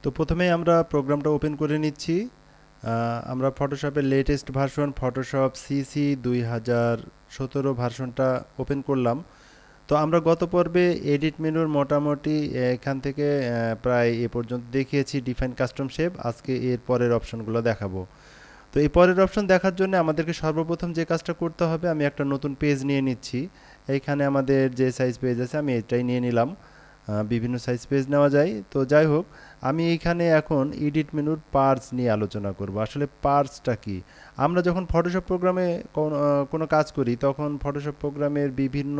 তো প্রথমেই আমরা প্রোগ্রামটা ওপেন করে নিচ্ছি। আমরা ফটোশপের লেটেস্ট ভার্সন ফটোশপ সিসি 2017 ভার্সনটা ওপেন করলাম। তো আমরা গত পর্বে এডিট মেনুর মোটামুটি এখান থেকে প্রায় এ পর্যন্ত দেখিয়েছি ডিফাইন কাস্টম শেপ। আজকে এর পরের অপশনগুলো দেখাবো। তো এই পরের অপশন দেখার জন্য আমাদেরকে সর্বপ্রথম যে কাজটা করতে হবে, আমি একটা নতুন পেজ নিয়ে নিচ্ছি। এইখানে আমাদের যে সাইজ পেজ আছে আমি এটাই নিয়ে নিলাম। বিভিন্ন সাইজ পেজ নেওয়া যায়। তো যাই হোক, আমি এইখানে এখন এডিট মেনুর পার্স নিয়ে আলোচনা করব। আসলে পার্সটা কি? আমরা যখন ফটোশপ প্রোগ্রামে কোনো কাজ করি তখন ফটোশপ প্রোগ্রামের বিভিন্ন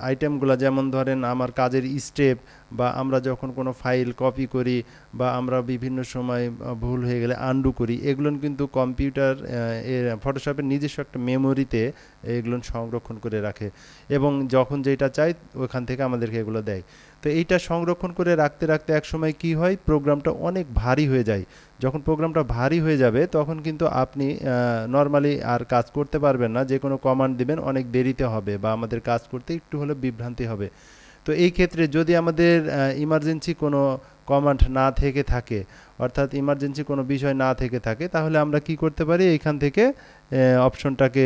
আইটেমগুলো, যেমন ধরেন আমার কাজের স্টেপ, বা আমরা যখন কোনো ফাইল কপি করি, বা আমরা বিভিন্ন সময় ভুল হয়ে গেলে আনডু করি, এগুলো কিন্তু কম্পিউটার ফটোশপের নিজস্ব একটা মেমোরিতে এগুলো সংরক্ষণ করে রাখে, এবং যখন যেটা চাই ওখান থেকে আমাদেরকে এগুলো দেয়। তো এইটা সংরক্ষণ করে রাখতে রাখতে এক সময় কি হয়, প্রোগ্রামটা অনেক ভারী হয়ে যায়। যখন প্রোগ্রামটা ভারী হয়ে যাবে তখন কিন্তু আপনি নর্মালি আর কাজ করতে পারবেন না। যে কোনো কমান্ড দিবেন অনেক দেরিতে হবে, বা আমাদের কাজ করতে একটু হলে বিভ্রান্তি হবে। তো এই ক্ষেত্রে যদি আমাদের ইমার্জেন্সি কোনো কমান্ড না থেকে থাকে, অর্থাৎ ইমার্জেন্সি কোনো বিষয় না থেকে থাকে, তাহলে আমরা কি করতে পারি, এইখান থেকে অপশনটাকে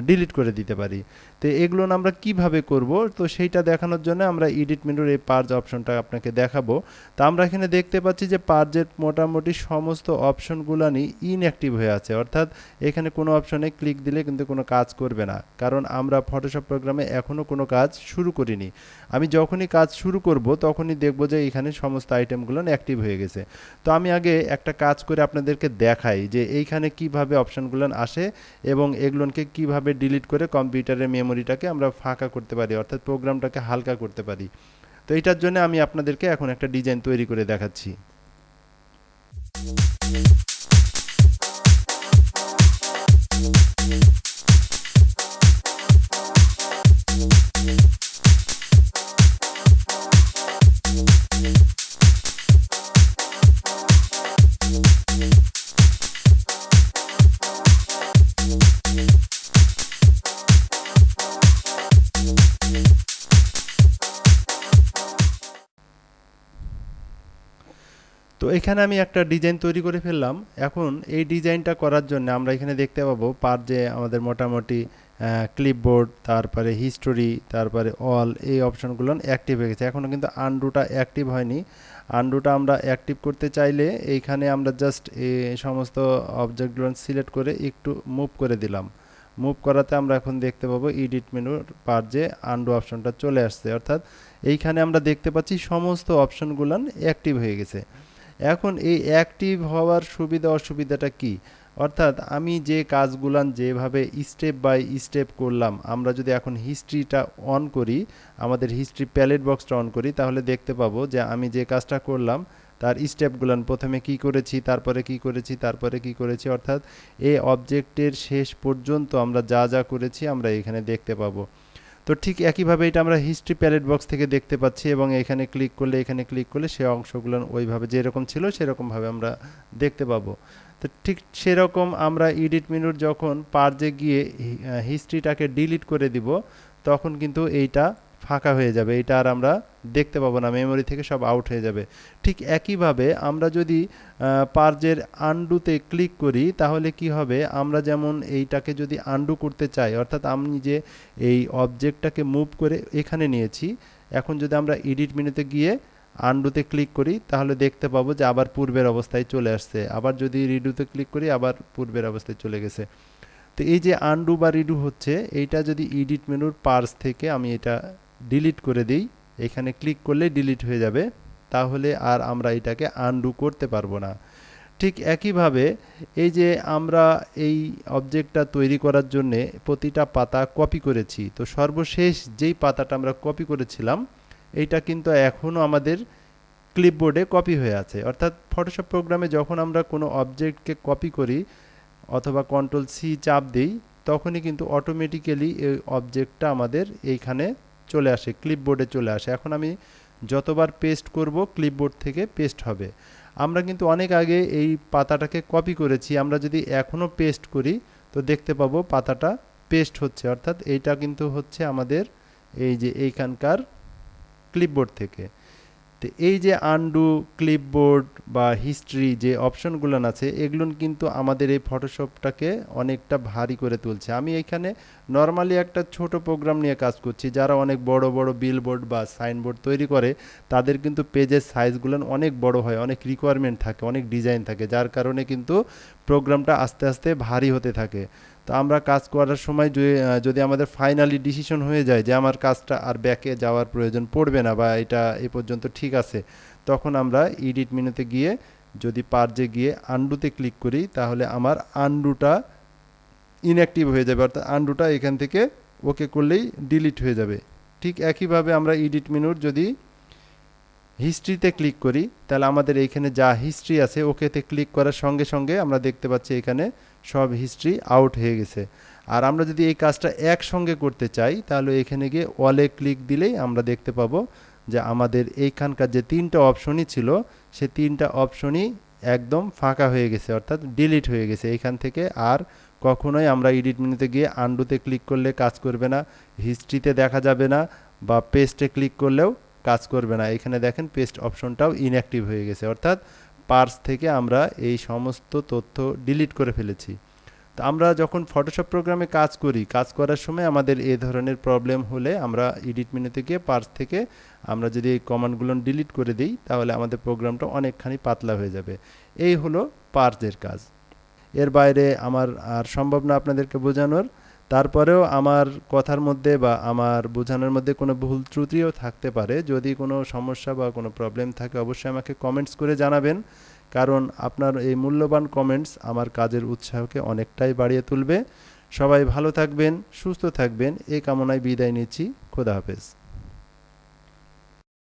ডিলিট করে দিতে পারি। তো এগুলো আমরা কিভাবে করব, তো সেইটা দেখানোর জন্য আমরা এডিট মেনুর এই পার্জ অপশনটা আপনাকে দেখাবো। তো আমরা এখানে দেখতে পাচ্ছি যে পার্জের মোটামুটি সমস্ত অপশনগুলানি ইনঅ্যাক্টিভ হয়ে আছে, অর্থাৎ এখানে কোনো অপশনে ক্লিক দিলে কিন্তু কোনো কাজ করবে না, কারণ আমরা ফটোশপ প্রোগ্রামে এখনও কোনো কাজ শুরু করিনি। আমি যখনই কাজ শুরু করব তখনই দেখব যে এখানে সমস্ত আইটেমগুলো অ্যাক্টিভ হয়ে গেছে। তো আমি আগে একটা কাজ করে আপনাদেরকে দেখাই যে এইখানে কিভাবে অপশনগুলো আসে, এবং এগুলোকে কিভাবে ডিলিট করে কম্পিউটারের মেমোরিটাকে আমরা ফাঁকা করতে পারি, অর্থাৎ প্রোগ্রামটাকে হালকা করতে পারি। তো এটার জন্য আমি আপনাদেরকে এখন একটা ডিজাইন তৈরি করে দেখাচ্ছি। তো এখানে আমি একটা ডিজাইন তৈরি করে ফেললাম। এখন এই ডিজাইনটা করার জন্য আমরা এখানে দেখতে পাবো পার্জে আমাদের মোটামুটি ক্লিপবোর্ড, তারপরে হিস্টোরি, তারপরে অল, এই অপশনগুলো অ্যাক্টিভ হয়ে গেছে। এখনও কিন্তু আনডুটা অ্যাক্টিভ হয়নি। আনডুটা আমরা অ্যাক্টিভ করতে চাইলে এইখানে আমরা জাস্ট এই সমস্ত অবজেক্টগুলো সিলেক্ট করে একটু মুভ করে দিলাম। মুভ করাতে আমরা এখন দেখতে পাবো এডিট মেনুর পার্জে আনডু অপশনটা চলে আসছে, অর্থাৎ এইখানে আমরা দেখতে পাচ্ছি সমস্ত অপশনগুলো অ্যাক্টিভ হয়ে গেছে। এখন এই অ্যাক্টিভ হওয়ার সুবিধা অসুবিধাটা কি? অর্থাৎ আমি যে কাজগুলান যেভাবে স্টেপ বাই স্টেপ করলাম, আমরা যদি এখন হিস্ট্রিটা অন করি, আমাদের হিস্ট্রি প্যালেট বক্সটা অন করি, তাহলে দেখতে পাবো যে আমি যে কাজটা করলাম তার স্টেপগুলান প্রথমে কি করেছি, তারপরে কি করেছি, তারপরে কি করেছি, অর্থাৎ এই অবজেক্টের শেষ পর্যন্ত আমরা যা যা করেছি আমরা এখানে দেখতে পাবো। তো ঠিক একইভাবে এটা আমরা হিস্ট্রি প্যালেট বক্স থেকে দেখতে পাচ্ছি, এবং এখানে ক্লিক করলে সে অংশগুলো ওইভাবে যেরকম ছিল সেরকমভাবে আমরা দেখতে পাবো। তো ঠিক সেরকম আমরা এডিট মেনুর যখন পার্জে গিয়ে হিস্ট্রিটাকে ডিলিট করে দিব, তখন কিন্তু এইটা ফাঁকা হয়ে যাবে, এটা আর আমরা দেখতে পাবো না, মেমোরি থেকে সব আউট হয়ে যাবে। ঠিক একইভাবে আমরা যদি পার্জের আনডুতে ক্লিক করি, তাহলে কি হবে, আমরা যেমন এইটাকে যদি আনডু করতে চাই, অর্থাৎ আমি যে এই অবজেক্টটাকে মুভ করে এখানে নিয়েছি, এখন যদি আমরা এডিট মেনুতে গিয়ে আনডুতে ক্লিক করি, তাহলে দেখতে পাবো যে আবার পূর্বের অবস্থায় চলে আসছে। আবার যদি রিডুতে ক্লিক করি, আবার পূর্বের অবস্থায় চলে গেছে। তো এই যে আনডু বা রিডু হচ্ছে, এইটা যদি এডিট মেনুর পার্স থেকে আমি এটা ডিলিট করে দিই, এখানে ক্লিক করলে ডিলিট হয়ে যাবে, তাহলে আর আমরা এটাকে আনডু করতে পারবো না। ঠিক একইভাবে এই যে আমরা এই অবজেক্টটা তৈরি করার জন্যে প্রতিটা পাতা কপি করেছি, তো সর্বশেষ যেই পাতাটা আমরা কপি করেছিলাম এইটা কিন্তু এখনও আমাদের ক্লিপবোর্ডে কপি হয়ে আছে। অর্থাৎ ফটোশপ প্রোগ্রামে যখন আমরা কোনো অবজেক্টকে কপি করি অথবা কন্ট্রোল সি চাপ দিই, তখনই কিন্তু অটোমেটিক্যালি এই অবজেক্টটা আমাদের এইখানে চলে আসে, ক্লিপবোর্ডে চলে আসে। এখন আমি যতবার পেস্ট করব ক্লিপবোর্ড থেকে পেস্ট হবে। আমরা কিন্তু অনেক আগে এই পাতাটাকে কপি করেছি, আমরা যদি এখনও পেস্ট করি তো দেখতে পাবো পাতাটা পেস্ট হচ্ছে, অর্থাৎ এইটা কিন্তু হচ্ছে আমাদের এই যে এইখানকার ক্লিপবোর্ড থেকে। তো এই যে আনডু, ক্লিপবোর্ড বা হিস্ট্রি যে অপশনগুলো আছে এগুলো কিন্তু আমাদের এই ফটোশপটাকে অনেকটা ভারী করে তুলছে। আমি এখানে নর্মালি একটা ছোট প্রোগ্রাম নিয়ে কাজ করছি, যারা অনেক বড় বড় বিলবোর্ড বা সাইনবোর্ড তৈরি করে তাদের কিন্তু পেজের সাইজগুলো অনেক বড় হয়, অনেক রিকোয়ারমেন্ট থাকে, অনেক ডিজাইন থাকে, যার কারণে কিন্তু প্রোগ্রামটা আস্তে আস্তে ভারী হতে থাকে। তো আমরা কাজ করার সময় যদি আমাদের ফাইনালি ডিসিশন হয়ে যায় যে আমার কাজটা আর ব্যাকে যাওয়ার প্রয়োজন পড়বে না বা এটা এ পর্যন্ত ঠিক আছে, তখন আমরা এডিট মেনুতে গিয়ে যদি পার্জে গিয়ে আনডুতে ক্লিক করি তাহলে আমার আনডুটা ইনঅ্যাক্টিভ হয়ে যাবে, অর্থাৎ আনডুটা এখান থেকে ওকে করলেই ডিলিট হয়ে যাবে। ঠিক একইভাবে আমরা এডিট মেনুর যদি হিস্ট্রিতে ক্লিক করি তাহলে আমাদের এইখানে যা হিস্ট্রি আছে ওকেতে ক্লিক করার সঙ্গে সঙ্গে আমরা দেখতে পাচ্ছি এখানে সব হিস্ট্রি আউট হয়ে গেছে। আর আমরা যদি এই কাজটা একসঙ্গে করতে চাই তাহলে এখানে গিয়ে ওয়ালে ক্লিক দিলেই আমরা দেখতে পাবো যে আমাদের এইখানকার যে তিনটা অপশনই ছিল সে তিনটা অপশনই একদম ফাঁকা হয়ে গেছে, অর্থাৎ ডিলিট হয়ে গেছে। এইখান থেকে আর কখনোই আমরা এডিট মেনুতে গিয়ে আনডুতে ক্লিক করলে কাজ করবে না, হিস্ট্রিতে দেখা যাবে না, বা পেস্টে ক্লিক করলেও কাজ করবে না। এখানে দেখেন পেস্ট অপশনটাও ইনঅ্যাক্টিভ হয়ে গেছে, অর্থাৎ পার্স থেকে আমরা এই সমস্ত তথ্য ডিলিট করে ফেলেছি। তো আমরা যখন ফটোশপ প্রোগ্রামে কাজ করি, কাজ করার সময় আমাদের এই ধরনের প্রবলেম হলে আমরা এডিট মেনুতে গিয়ে পার্স থেকে আমরা যদি এই কমান্ডগুলো ডিলিট করে দিই তাহলে আমাদের প্রোগ্রামটা অনেকখানি পাতলা হয়ে যাবে। এই হলো পার্সের কাজ। এর বাইরে আমার আর সম্ভব না আপনাদেরকে বোঝানোর। তারপরেও আমার কথার মধ্যে বা আমার বোঝানোর মধ্যে কোনো ভুল ত্রুটিও থাকতে পারে। যদি কোনো সমস্যা বা কোনো প্রবলেম থাকে অবশ্যই আমাকে কমেন্টস করে জানাবেন, কারণ আপনার এই মূল্যবান কমেন্টস আমার কাজের উৎসাহকে অনেকটাই বাড়িয়ে তুলবে। সবাই ভালো থাকবেন, সুস্থ থাকবেন, এই কামনায় বিদায় নিচ্ছি। খোদা হাফেজ।